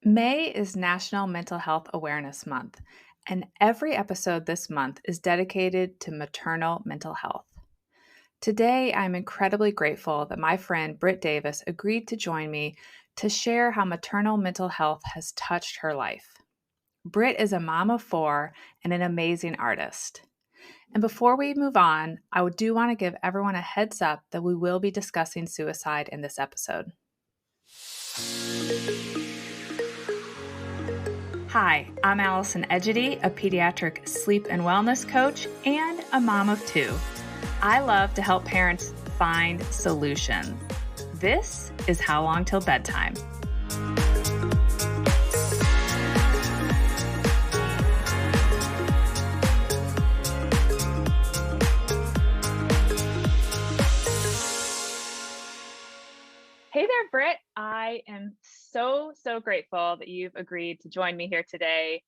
May is National Mental Health Awareness Month, and every episode this month is dedicated to maternal mental health. Today, I'm incredibly grateful that my friend Britt Davis agreed to join me to share how maternal mental health has touched her life. Britt is a mom of four and an amazing artist. And before we move on, I do want to give everyone a heads up that we will be discussing suicide in this episode. Hi, I'm Allison Egidi, a pediatric sleep and wellness coach and a mom of two. I love to help parents find solutions. This is How Long Till Bedtime. Hey there, Britt. I am so grateful that you've agreed to join me here today.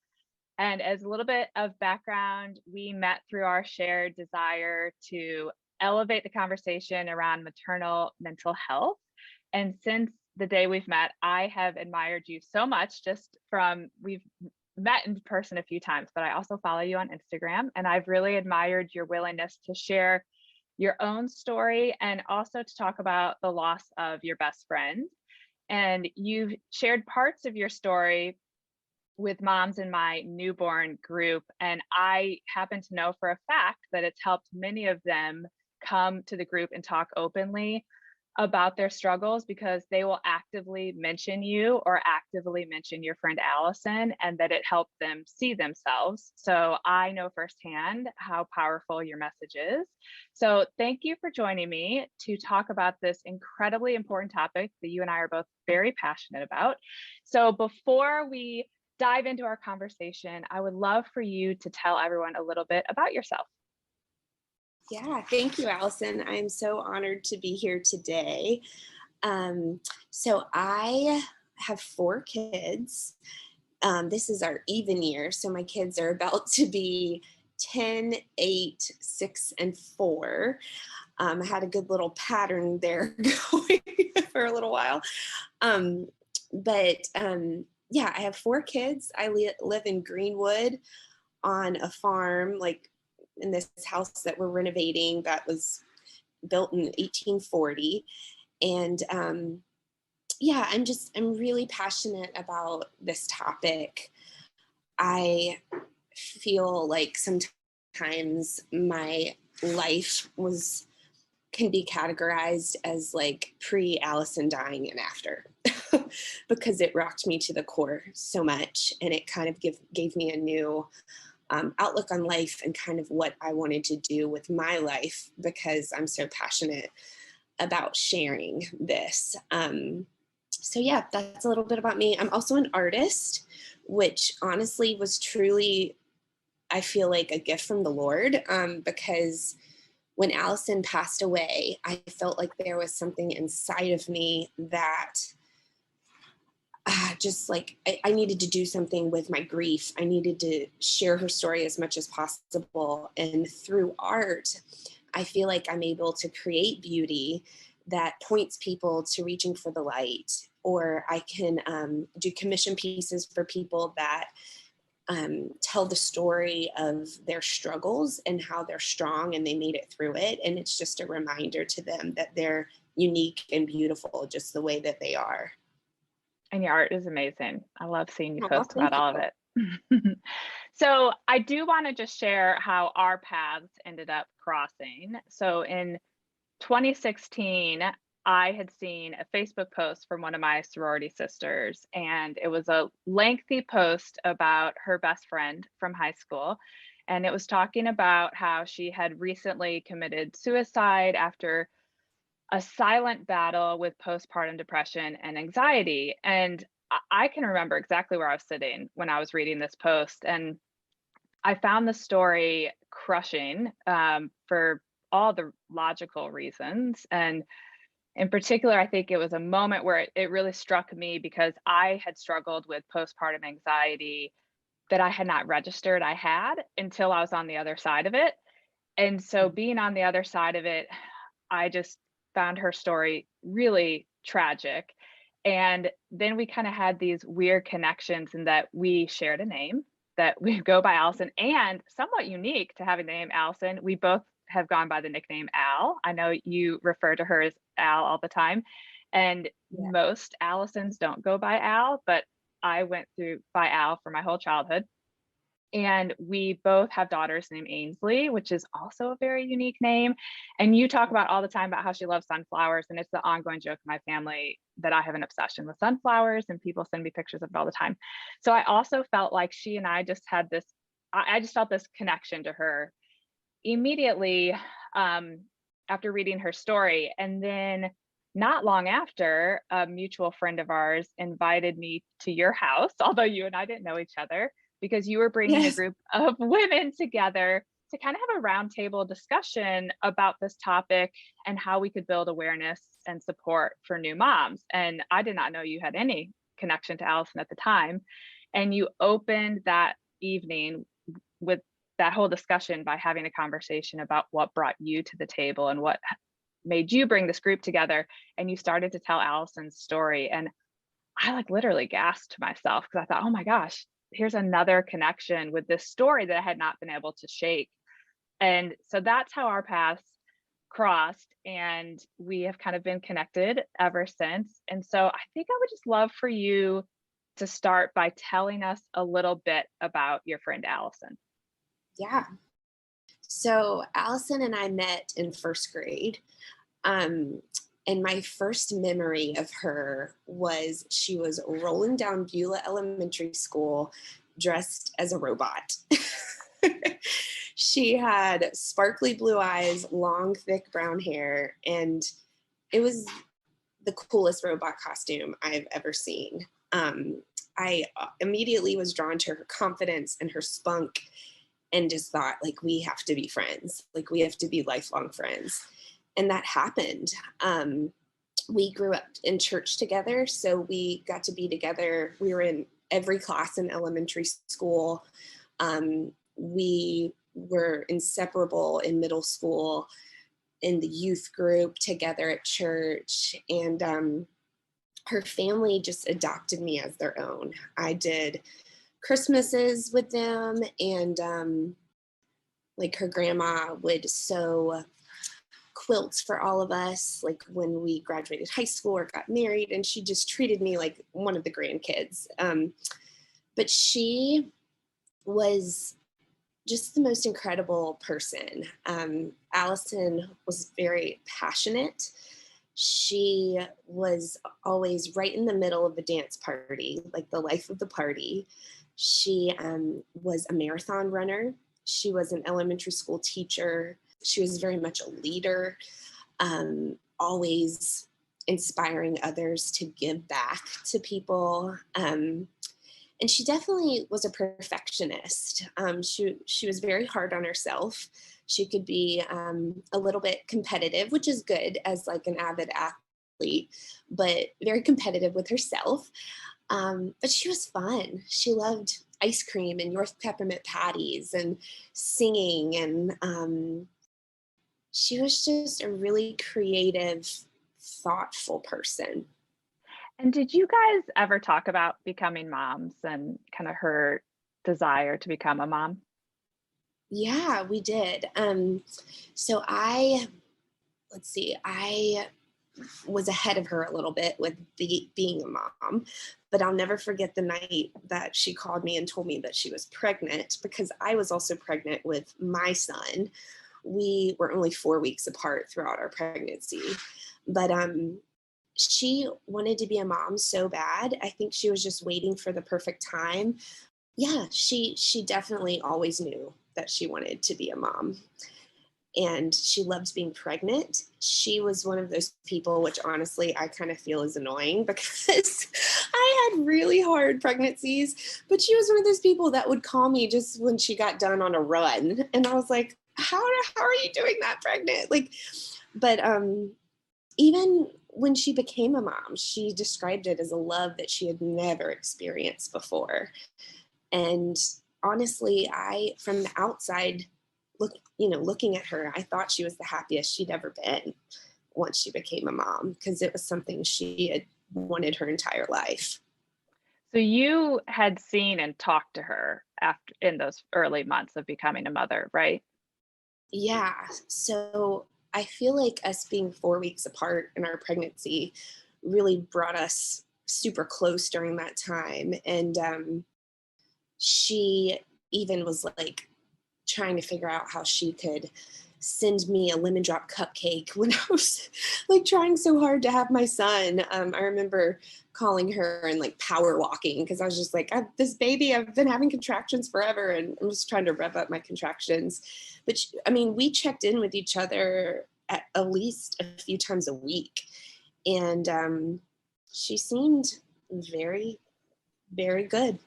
And as a little bit of background, we met through our shared desire to elevate the conversation around maternal mental health. And since the day we've met, I have admired you so much we've met in person a few times, but I also follow you on Instagram. And I've really admired your willingness to share your own story and also to talk about the loss of your best friend. And you've shared parts of your story with moms in my newborn group. And I happen to know for a fact that it's helped many of them come to the group and talk openly about their struggles because they will actively mention you or actively mention your friend Allison, and that it helped them see themselves. So I know firsthand how powerful your message is. So thank you for joining me to talk about this incredibly important topic that you and I are both very passionate about. So before we dive into our conversation, I would love for you to tell everyone a little bit about yourself. Yeah, thank you, Allison. I'm so honored to be here today. So I have four kids. This is our even year. So my kids are about to be 10, 8, 6, and 4. I had a good little pattern there going for a little while. Yeah, I have four kids. I live in Greenwood on a farm, like in this house that we're renovating that was built in 1840. And I'm really passionate about this topic. I feel like sometimes my life can be categorized as like pre-Allison dying and after because it rocked me to the core so much. And it kind of gave me a new outlook on life and kind of what I wanted to do with my life because I'm so passionate about sharing this. So yeah, that's a little bit about me. I'm also an artist, which honestly was truly, I feel like, a gift from the Lord, because when Allison passed away, I felt like there was something inside of me that I needed to do something with my grief. I needed to share her story as much as possible. And through art, I feel like I'm able to create beauty that points people to reaching for the light. Or I can do commission pieces for people that tell the story of their struggles and how they're strong and they made it through it. And it's just a reminder to them that they're unique and beautiful just the way that they are. And your art is amazing. I love seeing you Oh, post about thank all of you. it. So I do want to just share how our paths ended up crossing. So in 2016, I had seen a Facebook post from one of my sorority sisters, and it was a lengthy post about her best friend from high school. And it was talking about how she had recently committed suicide after a silent battle with postpartum depression and anxiety. And I can remember exactly where I was sitting when I was reading this post. And I found the story crushing for all the logical reasons. And in particular, I think it was a moment where it really struck me because I had struggled with postpartum anxiety that I had not registered I had until I was on the other side of it. And so being on the other side of it, I just found her story really tragic. And then we kind of had these weird connections in that we shared a name that we go by Allison, and somewhat unique to having the name Allison, we both have gone by the nickname Al. I know you refer to her as Al all the time. And Yeah. most Allisons don't go by Al, but I went through by Al for my whole childhood. And we both have daughters named Ainsley, which is also a very unique name. And you talk about all the time about how she loves sunflowers. And it's the ongoing joke in my family that I have an obsession with sunflowers, and people send me pictures of it all the time. So I also felt like she and I just had this, I just felt this connection to her immediately after reading her story. And then not long after, a mutual friend of ours invited me to your house, although you and I didn't know each other, because you were bringing a Yes. group of women together to kind of have a roundtable discussion about this topic and how we could build awareness and support for new moms. And I did not know you had any connection to Allison at the time. And you opened that evening with that whole discussion by having a conversation about what brought you to the table and what made you bring this group together. And you started to tell Allison's story. And I like literally gasped to myself because I thought, oh my gosh, here's another connection with this story that I had not been able to shake. And so that's how our paths crossed. And we have kind of been connected ever since. And so I think I would just love for you to start by telling us a little bit about your friend Allison. Yeah. So Allison and I met in first grade. Um, and my first memory of her was she was rolling down Beulah Elementary School dressed as a robot. She had sparkly blue eyes, long, thick brown hair, and it was the coolest robot costume I've ever seen. I immediately was drawn to her confidence and her spunk and just thought, like, we have to be friends. Like, we have to be lifelong friends. And that happened. We grew up in church together, so we got to be together. We were in every class in elementary school. We were inseparable in middle school, in the youth group together at church. And her family just adopted me as their own. I did Christmases with them, and like her grandma would sew quilts for all of us, like when we graduated high school or got married, and she just treated me like one of the grandkids. But she was just the most incredible person. Allison was very passionate. She was always right in the middle of the dance party, like the life of the party. She was a marathon runner. She was an elementary school teacher. She was very much a leader, always inspiring others to give back to people. And she definitely was a perfectionist. She was very hard on herself. She could be a little bit competitive, which is good as like an avid athlete, but very competitive with herself. But she was fun. She loved ice cream and York peppermint patties and singing. And she was just a really creative, thoughtful person. And did you guys ever talk about becoming moms and kind of her desire to become a mom? Yeah, we did. So let's see, I was ahead of her a little bit with being a mom, but I'll never forget the night that she called me and told me that she was pregnant, because I was also pregnant with my son. We were only 4 weeks apart throughout our pregnancy, but she wanted to be a mom so bad. I think she was just waiting for the perfect time. Yeah, she definitely always knew that she wanted to be a mom. And she loved being pregnant. She was one of those people, which honestly I kind of feel is annoying, because I had really hard pregnancies, but she was one of those people that would call me just when she got done on a run. And I was like, how are you doing that pregnant? Like, but even when she became a mom, she described it as a love that she had never experienced before. And honestly, from the outside, looking at her, I thought she was the happiest she'd ever been once she became a mom, because it was something she had wanted her entire life. So you had seen and talked to her after in those early months of becoming a mother, right? Yeah. So I feel like us being 4 weeks apart in our pregnancy really brought us super close during that time. And she even was like trying to figure out how she could send me a lemon drop cupcake when I was like trying so hard to have my son. I remember calling her and like power walking because I was just like, this baby, I've been having contractions forever and I'm just trying to rev up my contractions. But I mean, we checked in with each other at least a few times a week. And she seemed very, very good.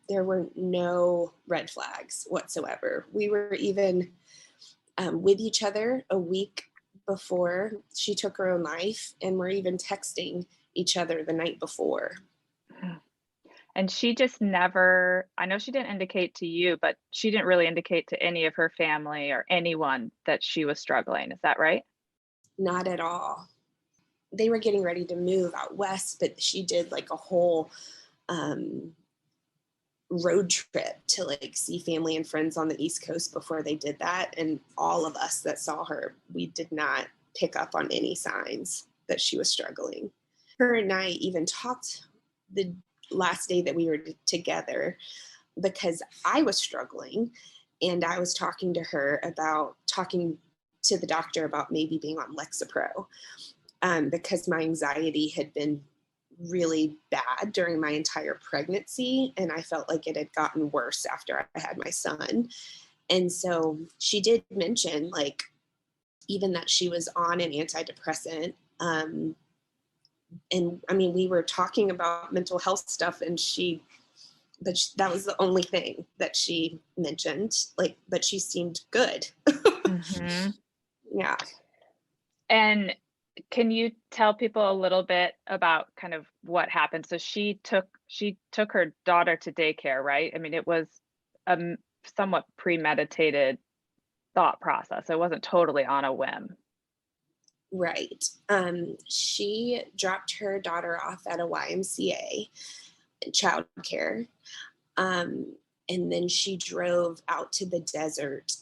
There were no red flags whatsoever. We were even with each other a week before she took her own life, and we're even texting each other the night before. Mm. And she just never, I know she didn't indicate to you, but she didn't really indicate to any of her family or anyone that she was struggling. Is that right? Not at all. They were getting ready to move out west, but she did like a whole um, road trip to like see family and friends on the East Coast before they did that. And all of us that saw her, we did not pick up on any signs that she was struggling. Her and I even talked the last day that we were together because I was struggling and I was talking to her about talking to the doctor about maybe being on Lexapro because my anxiety had been really bad during my entire pregnancy. And I felt like it had gotten worse after I had my son. And so she did mention, like, even that she was on an antidepressant. And I mean, we were talking about mental health stuff, and that was the only thing that she mentioned. Like, but she seemed good. Hmm. Yeah. And can you tell people a little bit about kind of what happened? So she took her daughter to daycare, right? I mean, it was a somewhat premeditated thought process. It wasn't totally on a whim. Right. She dropped her daughter off at a YMCA childcare. Um, and then she drove out to the desert,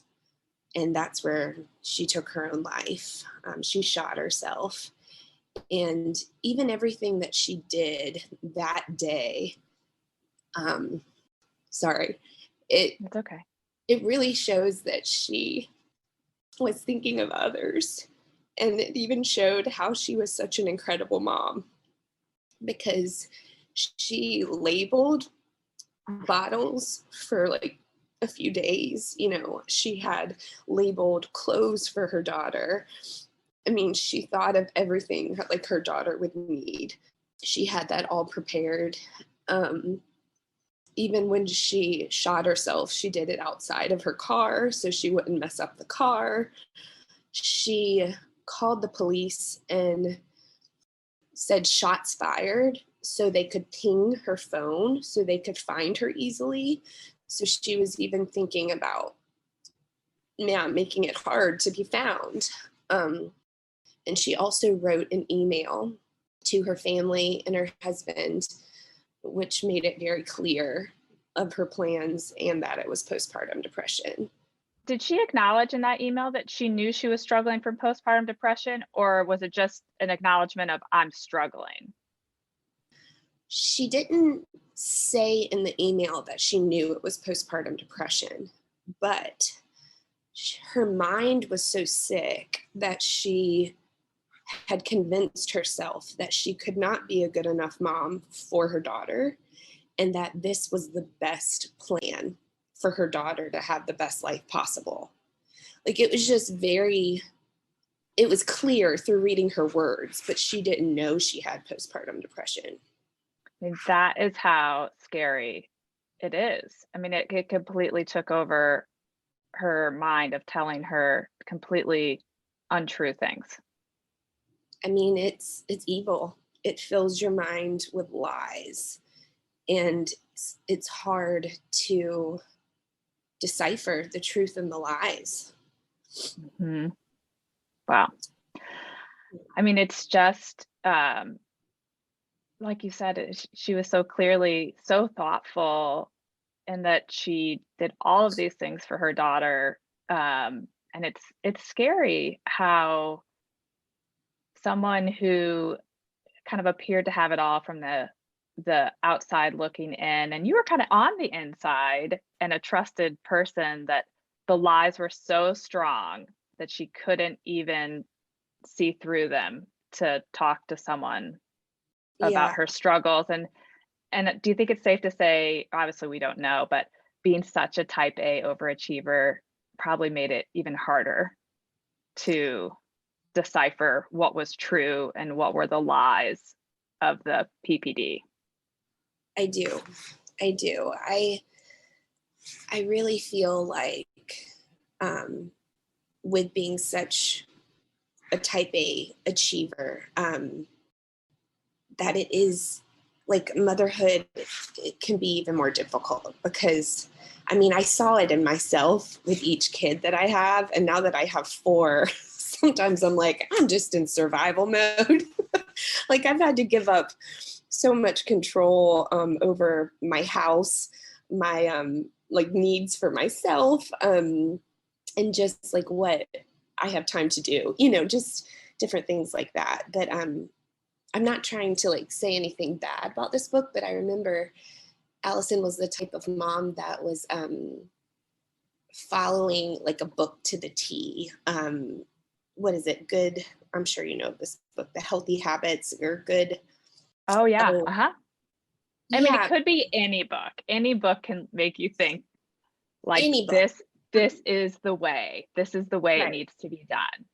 and that's where she took her own life. She shot herself. And even everything that she did that day, um, sorry, it It's okay. it really shows that she was thinking of others. And it even showed how she was such an incredible mom because she labeled bottles for like a few days. You know, she had labeled clothes for her daughter. I mean, she thought of everything like her daughter would need. She had that all prepared. Um, Even when she shot herself, she did it outside of her car so she wouldn't mess up the car. She called the police and said shots fired so they could ping her phone so they could find her easily. So she was even thinking about, yeah, making it hard to be found. Um, and she also wrote an email to her family and her husband, which made it very clear of her plans and that it was postpartum depression. Did she acknowledge in that email that she knew she was struggling from postpartum depression, or was it just an acknowledgement of I'm struggling? She didn't say in the email that she knew it was postpartum depression, but her mind was so sick that she had convinced herself that she could not be a good enough mom for her daughter and that this was the best plan for her daughter to have the best life possible. Like it was just it was clear through reading her words, but she didn't know she had postpartum depression. I mean, that is how scary it is. I mean, it completely took over her mind of telling her completely untrue things. I mean, it's evil. It fills your mind with lies, and it's hard to decipher the truth and the lies. Mhm. Wow. I mean, it's just, like you said, she was so clearly so thoughtful, and that she did all of these things for her daughter. And it's scary how someone who kind of appeared to have it all from the outside looking in, and you were kind of on the inside and a trusted person, that the lies were so strong that she couldn't even see through them to talk to someone about Yeah, her struggles. And do you think it's safe to say, obviously we don't know, but being such a type A overachiever probably made it even harder to decipher what was true and what were the lies of the PPD? I do. I do. I really feel like um, with being such a type A achiever, that it is like motherhood, it can be even more difficult because I mean, I saw it in myself with each kid that I have. And now that I have four, sometimes I'm like, I'm just in survival mode. Like I've had to give up so much control over my house, my like needs for myself, and just like what I have time to do, just different things like that. But I'm not trying to like say anything bad about this book, but I remember Allison was the type of mom that was following like a book to the T. What is it? Good. I'm sure you know this book, The Healthy Habits, or Good. Oh yeah. Oh, Uh-huh. I mean, it yeah, could be any book. Any book can make you think like any book. this is the way. This is the way it Right. needs to be done.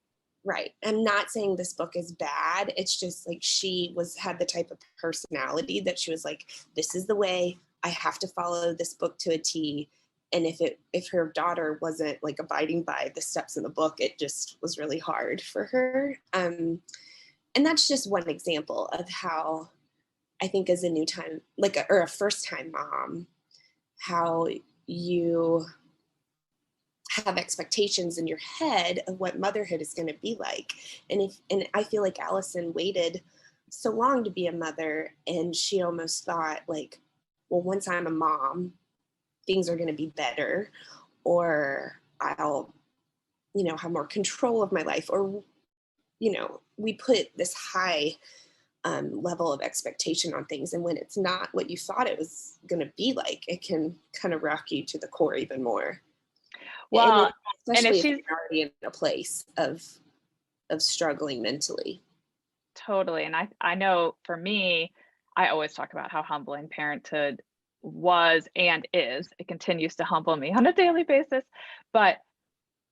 Right. I'm not saying this book is bad. It's just like she had the type of personality that she was like, this is the way. I have to follow this book to a T. And if her daughter wasn't like abiding by the steps in the book, it just was really hard for her. And that's just one example of how I think as a new time, like or a first time mom, how you have expectations in your head of what motherhood is going to be like. And I feel like Allison waited so long to be a mother, and she almost thought like, well, once I'm a mom, things are going to be better, or I'll, have more control of my life, or we put this high level of expectation on things, and when it's not what you thought it was going to be like, it can kind of rock you to the core even more. And Well, and if especially if she's you're already in a place of struggling mentally. totally, and I know for me, I always talk about how humbling parenthood was and is. It continues to humble me on a daily basis, but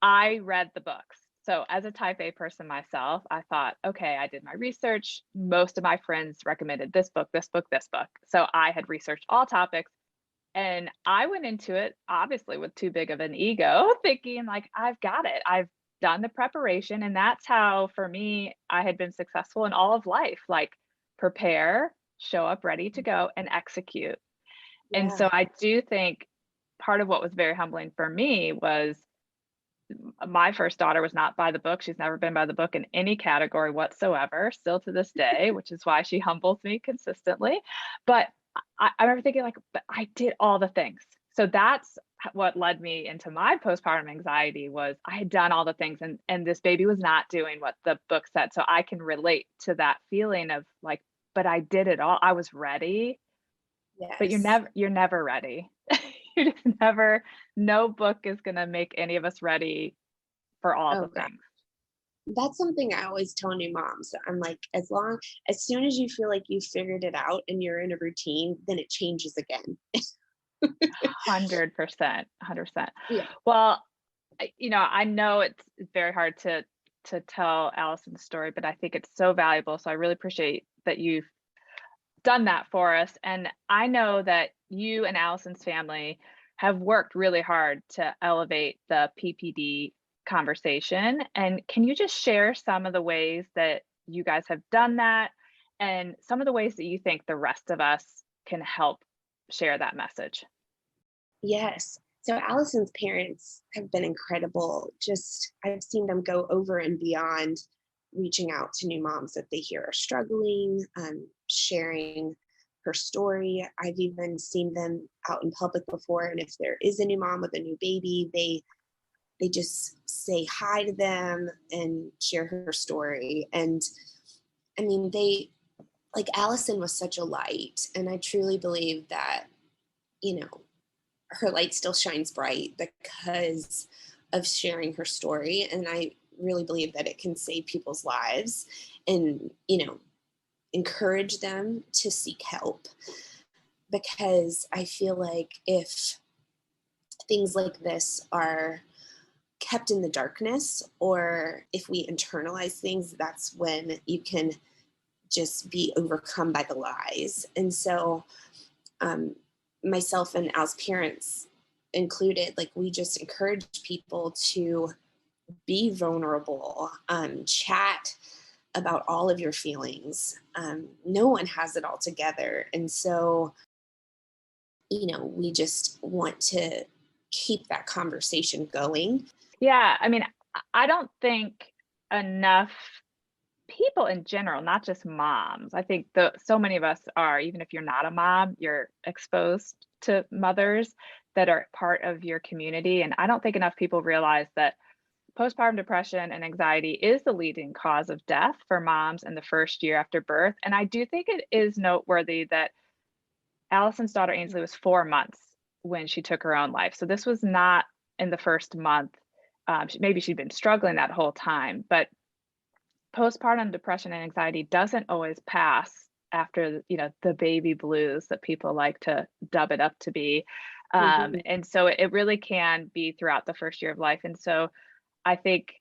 I read the books. So as a type A person myself, I thought, okay, I did my research. Most of my friends recommended this book, this book, this book. So I had researched all topics, and I went into it obviously with too big of an ego, thinking like, I've got it. I've done the preparation. And that's how, for me, I had been successful in all of life, like prepare, show up ready to go, and execute. And Yeah. so I do think part of what was very humbling for me was my first daughter was not by the book. She's never been by the book in any category whatsoever, still to this day, which is why she humbles me consistently. But I remember thinking, like, but I did all the things. So that's what led me into my postpartum anxiety, was I had done all the things, and this baby was not doing what the book said. So I can relate to that feeling of like, but I did it all. I was ready, but Yes. you're never ready. You're just never, no book is gonna make any of us ready for all the Oh God. things. That's something I always tell new moms. I'm like, as soon as you feel like you figured it out and you're in a routine, then it changes again. 100%, 100%. Yeah. Well, I know it's very hard to tell Allison's story, but I think it's so valuable. So I really appreciate that you've done that for us. And I know that you and Allison's family have worked really hard to elevate the PPD conversation. And can you just share some of the ways that you guys have done that, and some of the ways that you think the rest of us can help share that message? Yes. So Allison's parents have been incredible. Just I've seen them go over and beyond reaching out to new moms that they hear are struggling. sharing her story. I've even seen them out in public before. And if there is a new mom with a new baby, they just say hi to them and share her story. And I mean, they like Allison was such a light. And I truly believe that, you know, her light still shines bright because of sharing her story. And I really believe that it can save people's lives and, encourage them to seek help. Because I feel like if things like this are kept in the darkness, or if we internalize things, that's when you can just be overcome by the lies. And so, myself and Al's parents included, like, we just encourage people to be vulnerable, chat about all of your feelings. No one has it all together. And so, we just want to keep that conversation going. Yeah, I mean, I don't think enough people in general, not just moms. I think so many of us are, even if you're not a mom, you're exposed to mothers that are part of your community. And I don't think enough people realize that postpartum depression and anxiety is the leading cause of death for moms in the first year after birth. And I do think it is noteworthy that Allison's daughter Ainsley was 4 months when she took her own life. So this was not in the first month. Maybe she'd been struggling that whole time, but postpartum depression and anxiety doesn't always pass after, the baby blues that people like to dub it up to be. Mhm. And so it really can be throughout the first year of life. And so I think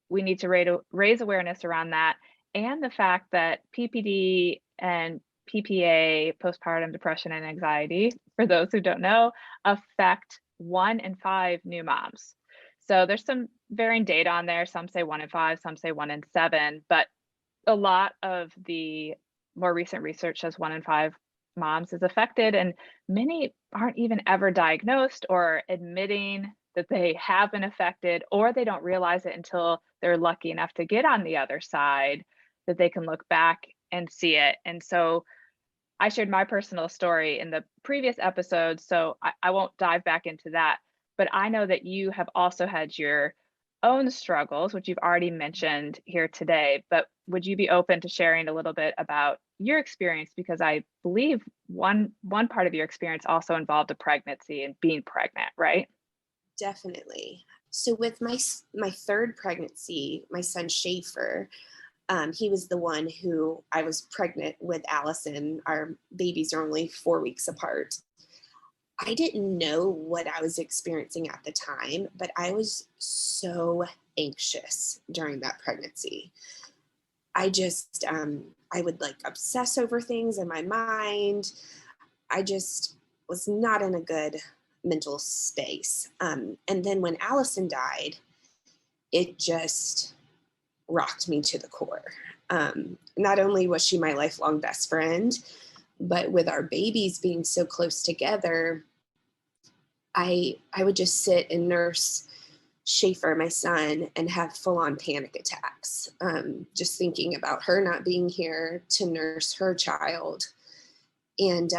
we need to raise awareness around that, and the fact that PPD and PPA, postpartum depression and anxiety, for those who don't know, affect 1 in 5 new moms. So there's some varying data on there. Some say 1 in 5, some say 1 in 7, but a lot of the more recent research says 1 in 5 moms is affected, and many aren't even ever diagnosed or admitting that they have been affected, or they don't realize it until they're lucky enough to get on the other side, that they can look back and see it. And so I shared my personal story in the previous episode, so I won't dive back into that. But I know that you have also had your own struggles, which you've already mentioned here today. But would you be open to sharing a little bit about your experience? Because I believe one part of your experience also involved a pregnancy and being pregnant, right? Definitely. So with my third pregnancy, my son Schaefer, he was the one who I was pregnant with Allison. Our babies are only 4 weeks apart. I didn't know what I was experiencing at the time, but I was so anxious during that pregnancy. I just, I would like obsess over things in my mind. I just was not in a good mental space. And then when Allison died, it just rocked me to the core. Not only was she my lifelong best friend, but with our babies being so close together, I would just sit and nurse Schaefer, my son, and have full on panic attacks. Just thinking about her not being here to nurse her child. And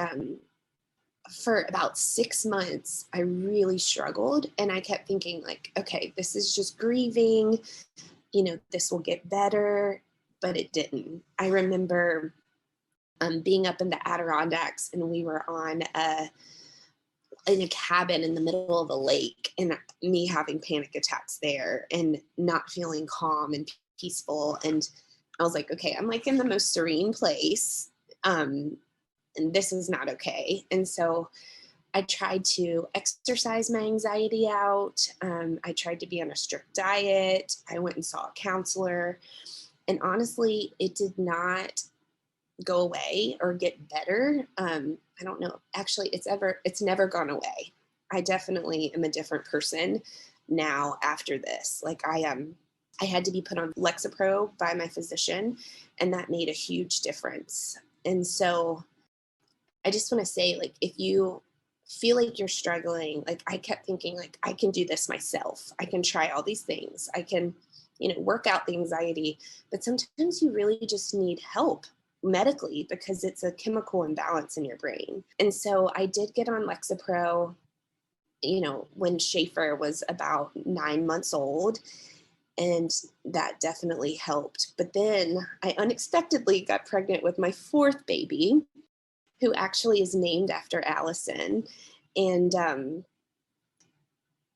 for about 6 months, I really struggled. And I kept thinking, like, okay, this is just grieving, this will get better. But it didn't. I remember being up in the Adirondacks, and we were in a cabin in the middle of a lake, and me having panic attacks there and not feeling calm and peaceful. And I was like, okay, I'm like in the most serene place. And this is not okay. And so I tried to exercise my anxiety out. I tried to be on a strict diet. I went and saw a counselor. And honestly, it did not go away or get better. I don't know. Actually, it's never gone away. I definitely am a different person now after this. Like I had to be put on Lexapro by my physician, and that made a huge difference. And so I just want to say, like, if you feel like you're struggling, like I kept thinking, like, I can do this myself. I can try all these things. I can, work out the anxiety, but sometimes you really just need help. medically because it's a chemical imbalance in your brain. And so I did get on Lexapro, when Schaefer was about 9 months old, and that definitely helped. But then I unexpectedly got pregnant with my fourth baby, who actually is named after Allison. And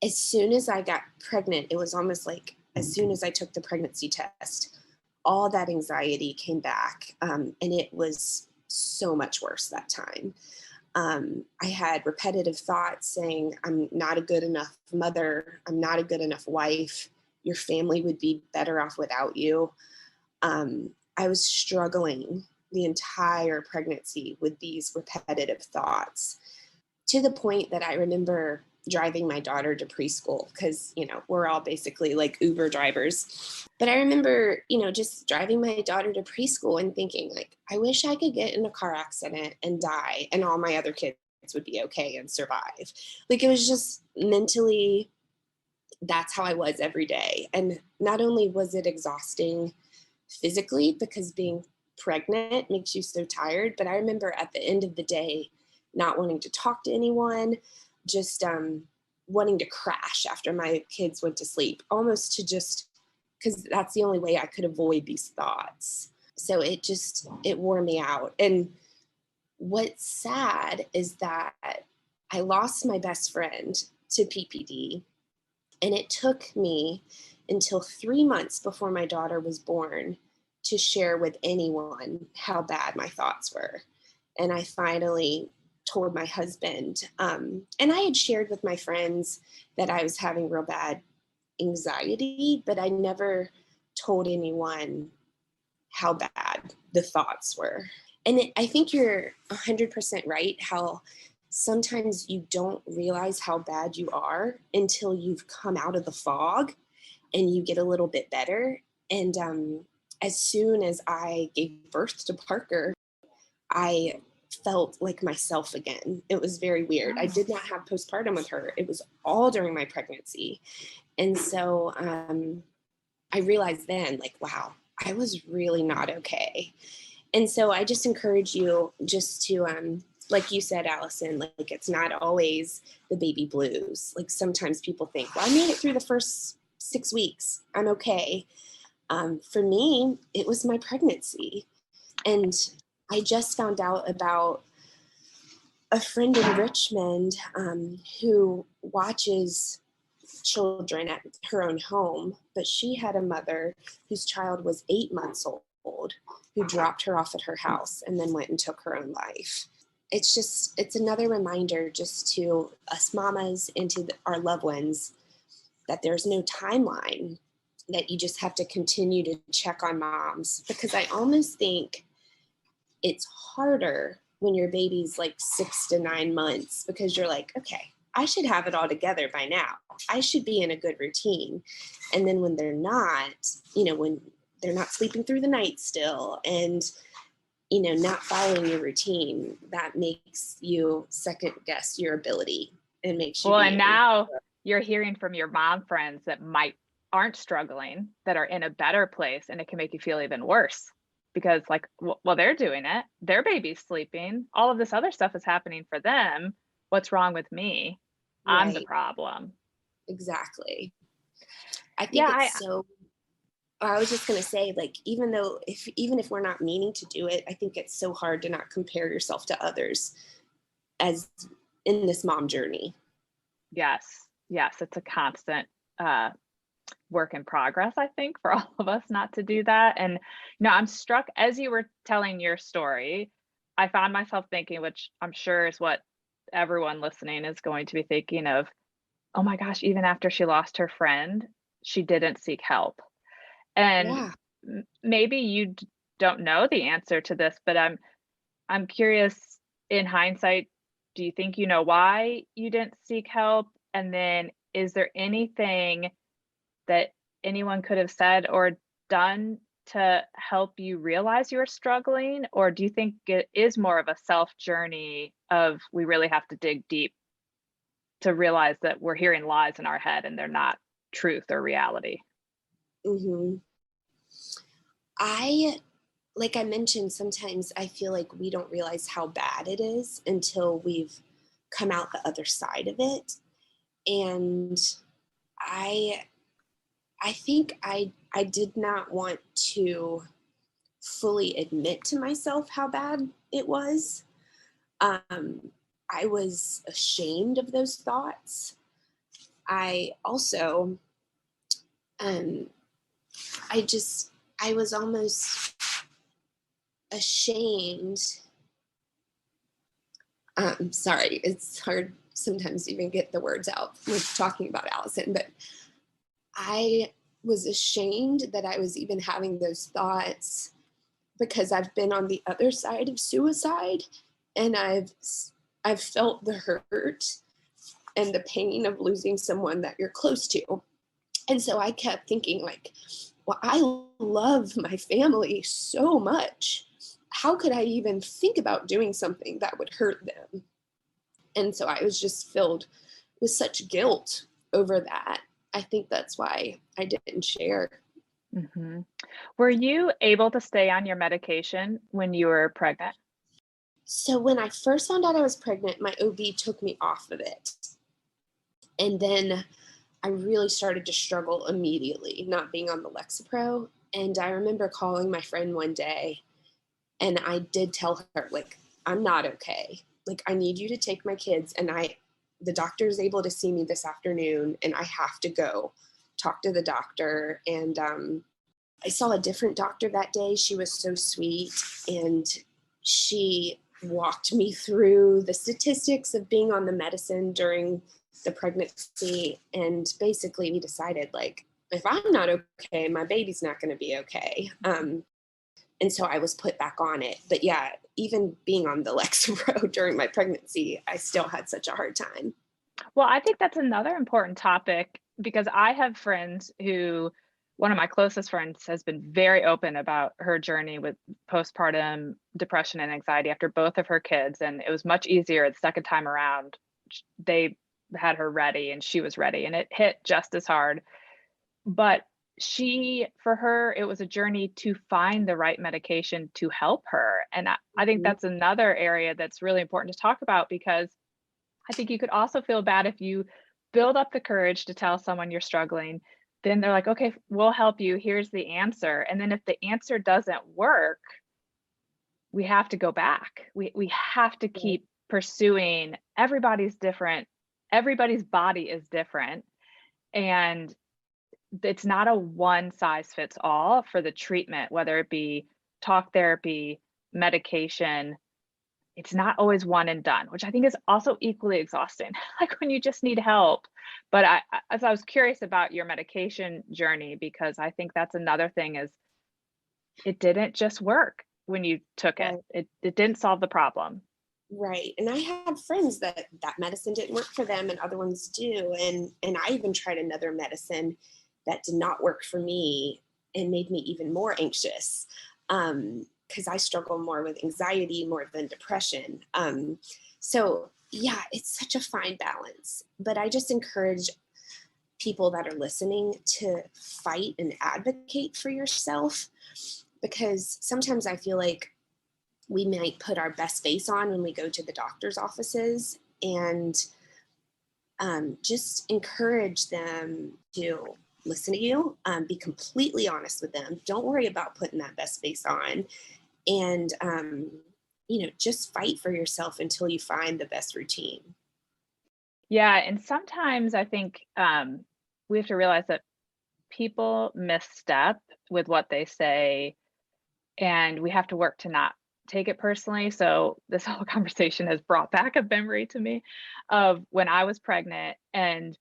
as soon as I got pregnant, it was almost like as soon as I took the pregnancy test, all that anxiety came back. And it was so much worse that time. I had repetitive thoughts saying, I'm not a good enough mother. I'm not a good enough wife. Your family would be better off without you. I was struggling the entire pregnancy with these repetitive thoughts, to the point that I remember driving my daughter to preschool because, we're all basically like Uber drivers. But I remember, just driving my daughter to preschool and thinking like, I wish I could get in a car accident and die and all my other kids would be okay and survive. Like, it was just mentally, that's how I was every day. And not only was it exhausting physically because being pregnant makes you so tired, but I remember at the end of the day, not wanting to talk to anyone, just wanting to crash after my kids went to sleep, almost to just, because that's the only way I could avoid these thoughts. So it wore me out. And what's sad is that I lost my best friend to PPD, and it took me until 3 months before my daughter was born to share with anyone how bad my thoughts were. And I finally told my husband, and I had shared with my friends that I was having real bad anxiety, but I never told anyone how bad the thoughts were. And I think you're 100% right, how sometimes you don't realize how bad you are until you've come out of the fog and you get a little bit better. And as soon as I gave birth to Parker, I felt like myself again. It was very weird. I did not have postpartum with her. It was all during my pregnancy. And so I realized then, like, wow, I was really not okay. And so I just encourage you just to, like you said, Allison, like it's not always the baby blues. Like sometimes people think, well, I made it through the first 6 weeks. I'm okay. For me, it was my pregnancy. And I just found out about a friend in Richmond who watches children at her own home, but she had a mother whose child was 8 months old who dropped her off at her house and then went and took her own life. It's another reminder just to us mamas and to our loved ones that there's no timeline, that you just have to continue to check on moms, because I almost think it's harder when your baby's like 6 to 9 months, because you're like, okay, I should have it all together by now. I should be in a good routine. And then when they're not, when they're not sleeping through the night still and, not following your routine, that makes you second guess your ability and makes you. Well, and now you're hearing from your mom friends that aren't struggling, that are in a better place, and it can make you feel even worse because like, well, they're doing it. Their baby's sleeping. All of this other stuff is happening for them. What's wrong with me? Right. I'm the problem. Exactly. I think Yeah, it's so. I was just going to say, like, even if we're not meaning to do it, I think it's so hard to not compare yourself to others as in this mom journey. Yes, it's a constant work in progress, I think, for all of us not to do that. And I'm struck as you were telling your story, I found myself thinking, which I'm sure is what everyone listening is going to be thinking of, oh my gosh, even after she lost her friend, she didn't seek help. And Yeah. maybe you don't know the answer to this, but I'm curious, in hindsight, do you think you know why you didn't seek help? And then is there anything that anyone could have said or done to help you realize you were struggling? Or do you think it is more of a self journey of we really have to dig deep to realize that we're hearing lies in our head and they're not truth or reality? Mm-hmm. I like I mentioned, sometimes I feel like we don't realize how bad it is until we've come out the other side of it. And I I think I did not want to fully admit to myself how bad it was. I was ashamed of those thoughts. I also, um, I was almost ashamed. Sorry, it's hard sometimes to even get the words out with talking about Allison, but I was ashamed that I was even having those thoughts because I've been on the other side of suicide, and I've felt the hurt and the pain of losing someone that you're close to. And so I kept thinking like, well, I love my family so much. How could I even think about doing something that would hurt them? And so I was just filled with such guilt over that. I think that's why I didn't share. Mhm. Were you able to stay on your medication when you were pregnant? So when I first found out I was pregnant, my OB took me off of it. And then I really started to struggle immediately not being on the Lexapro. And I remember calling my friend one day, and I did tell her, like, I'm not okay. Like, I need you to take my kids, and the doctor is able to see me this afternoon, and I have to go talk to the doctor. And I saw a different doctor that day. She was so sweet, and she walked me through the statistics of being on the medicine during the pregnancy. And basically we decided, like, if I'm not okay, my baby's not going to be okay. And so I was put back on it. But yeah, even being on the Lexapro during my pregnancy, I still had such a hard time. Well, I think that's another important topic because I have friends who one of my closest friends has been very open about her journey with postpartum depression and anxiety after both of her kids, and it was much easier the second time around. They had her ready and she was ready, and it hit just as hard. But for her, it was a journey to find the right medication to help her. And I think Mhm. that's another area that's really important to talk about because I think you could also feel bad if you build up the courage to tell someone you're struggling. Then they're like, okay, we'll help you. Here's the answer. And then if the answer doesn't work, we have to go back. We have to Right. keep pursuing. Everybody's different. Everybody's body is different. And it's not a one size fits all for the treatment, whether it be talk therapy, medication. It's not always one and done, which I think is also equally exhausting, like when you just need help. But as I was curious about your medication journey, because I think that's another thing is it didn't just work when you took it. Right. It didn't solve the problem. Right. And I have friends that medicine didn't work for them and other ones do. And I even tried another medicine that did not work for me and made me even more anxious. Because I struggle more with anxiety more than depression. So yeah, it's such a fine balance. But I just encourage people that are listening to fight and advocate for yourself, because sometimes I feel like we might put our best face on when we go to the doctor's offices, and just encourage them to listen to you, be completely honest with them. Don't worry about putting that best face on, and just fight for yourself until you find the best routine. Yeah, and sometimes I think we have to realize that people misstep with what they say, and we have to work to not take it personally. So this whole conversation has brought back a memory to me of when I was pregnant. And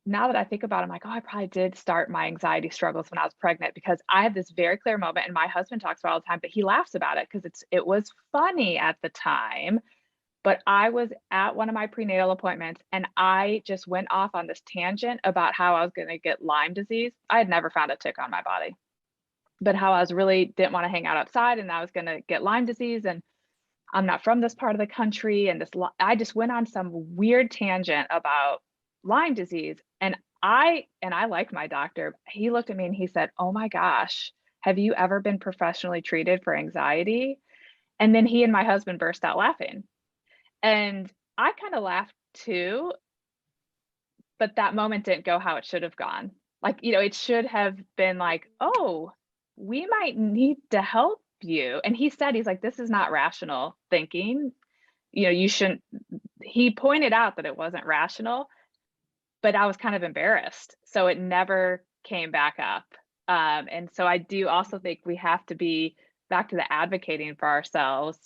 now that I think about it, I'm like, oh, I probably did start my anxiety struggles when I was pregnant because I had this very clear moment, and my husband talks about it all the time, but he laughs about it because it was funny at the time. But I was at one of my prenatal appointments and I just went off on this tangent about how I was going to get Lyme disease. I had never found a tick on my body, but how I was really didn't want to hang out outside and I was going to get Lyme disease. And I'm not from this part of the country. And I just went on some weird tangent about Lyme disease. And I like my doctor. He looked at me and he said, "Oh my gosh, have you ever been professionally treated for anxiety? And then he and my husband burst out laughing. And I kind of laughed too, but that moment didn't go how it should have gone. Like, it should have been like, "Oh, we might need to help you." And he said, he's like, "This is not rational thinking. You shouldn't." He pointed out that it wasn't rational, but I was kind of embarrassed. So it never came back up. And so I do also think we have to be back to the advocating for ourselves.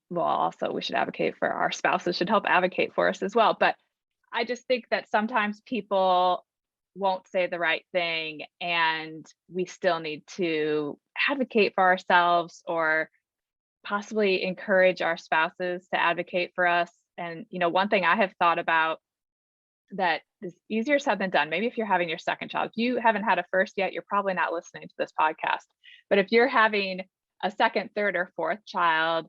Well, also we should advocate for our spouses should help advocate for us as well. But I just think that sometimes people won't say the right thing and we still need to advocate for ourselves or possibly encourage our spouses to advocate for us. And one thing I have thought about that is easier said than done. Maybe if you're having your second child, if you haven't had a first yet, you're probably not listening to this podcast. But if you're having a second, third, or fourth child,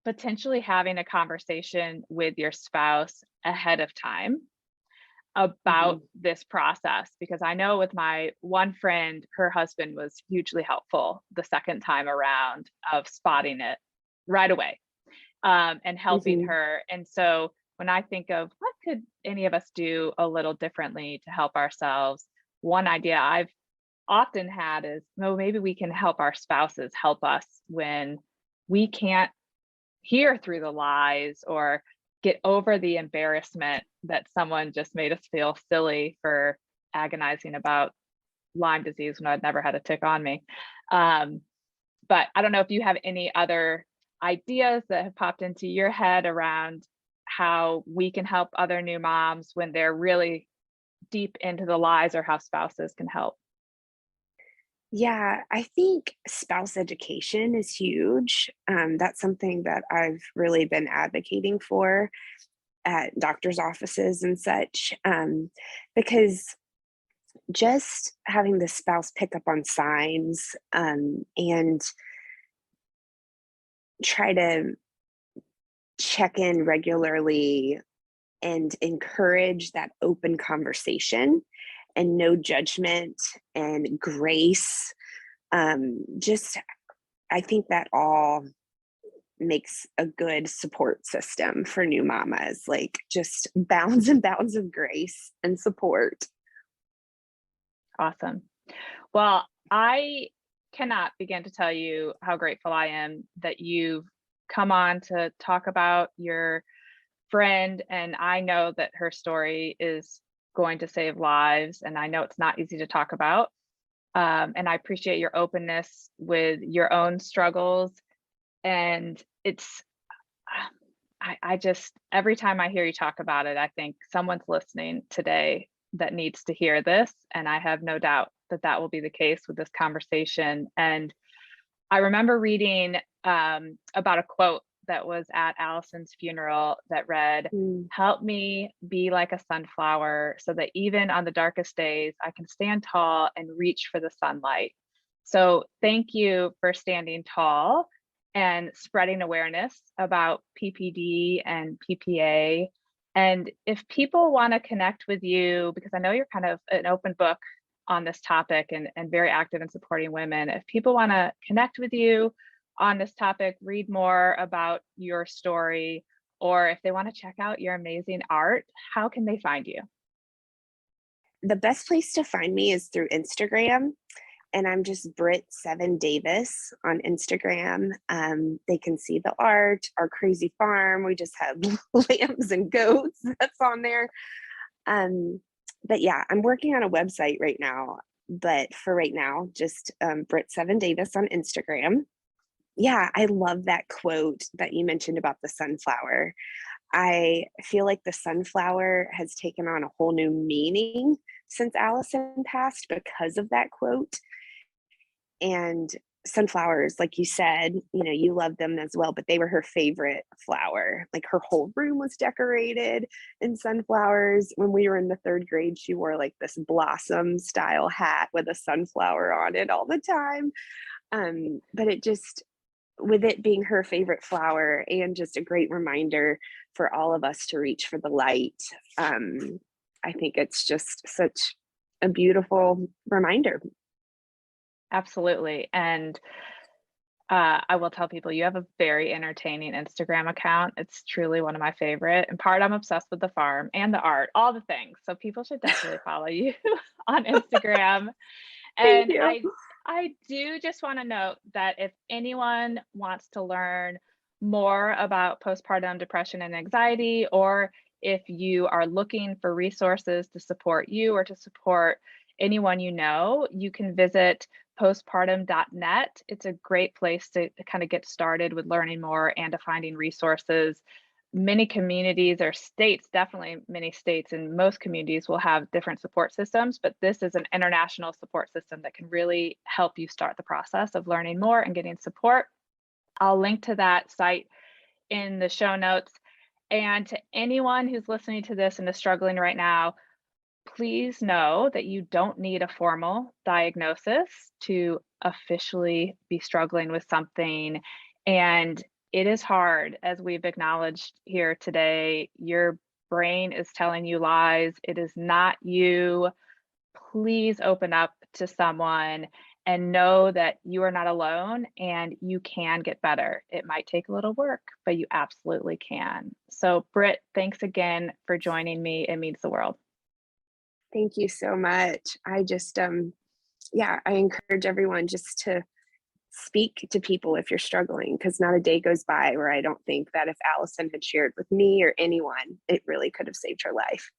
potentially having a conversation with your spouse ahead of time about this process, because I know with my one friend, her husband was hugely helpful the second time around of spotting it right away, and helping Mhm. her. And so when I think of what could any of us do a little differently to help ourselves, one idea I've often had is, no, maybe we can help our spouses help us when we can't hear through the lies or get over the embarrassment that someone just made us feel silly for agonizing about Lyme disease when I'd never had a tick on me. Um, but I don't know if you have any other ideas that have popped into your head around how we can help other new moms when they're really deep into the lies, or how spouses can help. Yeah, I think spouse education is huge. That's something that I've really been advocating for at doctor's offices and such, because just having the spouse pick up on signs, and try to check in regularly and encourage that open conversation and no judgment and grace. Just, I think that all makes a good support system for new mamas, like just bounds and bounds of grace and support. Awesome. Well, I cannot begin to tell you how grateful I am that you've come on to talk about your friend. And I know that her story is going to save lives. And I know it's not easy to talk about. And I appreciate your openness with your own struggles. And it's, I just, every time I hear you talk about it, I think someone's listening today that needs to hear this. And I have no doubt that that will be the case with this conversation. And I remember reading about a quote that was at Allison's funeral that read, Mm. "Help me be like a sunflower so that even on the darkest days, I can stand tall and reach for the sunlight." So thank you for standing tall and spreading awareness about PPD and PPA. And if people want to connect with you, because I know you're kind of an open book on this topic and very active in supporting women, if people want to connect with you on this topic, read more about your story, or if they want to check out your amazing art, how can they find you? The best place to find me is through Instagram, and I'm just Britt7Davis on Instagram. They can see the art, our crazy farm. We just have lambs and goats that's on there. But yeah, I'm working on a website right now. But for right now, just Britt7Davis on Instagram. Yeah, I love that quote that you mentioned about the sunflower. I feel like the sunflower has taken on a whole new meaning since Allison passed because of that quote. And sunflowers, like you said, you love them as well, but they were her favorite flower. Like her whole room was decorated in sunflowers. When we were in the third grade, she wore like this blossom style hat with a sunflower on it all the time. But it just, with it being her favorite flower and just a great reminder for all of us to reach for the light, I think it's just such a beautiful reminder. Absolutely. And I will tell people you have a very entertaining Instagram account. It's truly one of my favorite. In part, I'm obsessed with the farm and the art, all the things. So people should definitely follow you on Instagram. Thank And you. I do just want to note that if anyone wants to learn more about postpartum depression and anxiety, or if you are looking for resources to support you or to support anyone you know, you can visit postpartum.net. It's a great place to kind of get started with learning more and to finding resources. Many communities or states, definitely many states and most communities will have different support systems, but this is an international support system that can really help you start the process of learning more and getting support. I'll link to that site in the show notes. And to anyone who's listening to this and is struggling right now, please know that you don't need a formal diagnosis to officially be struggling with something. And it is hard, as we've acknowledged here today. Your brain is telling you lies. It is not you. Please open up to someone and know that you are not alone and you can get better. It might take a little work, but you absolutely can. So, Britt, thanks again for joining me. It means the world. Thank you so much. I just, yeah, I encourage everyone just to speak to people if you're struggling, because not a day goes by where I don't think that if Allison had shared with me or anyone, it really could have saved her life.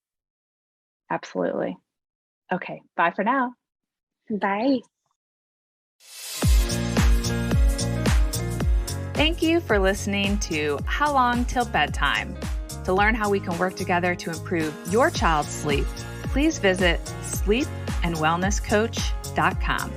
Absolutely. Okay, bye for now. Bye. Thank you for listening to How Long Till Bedtime. To learn how we can work together to improve your child's sleep, please visit sleepandwellnesscoach.com.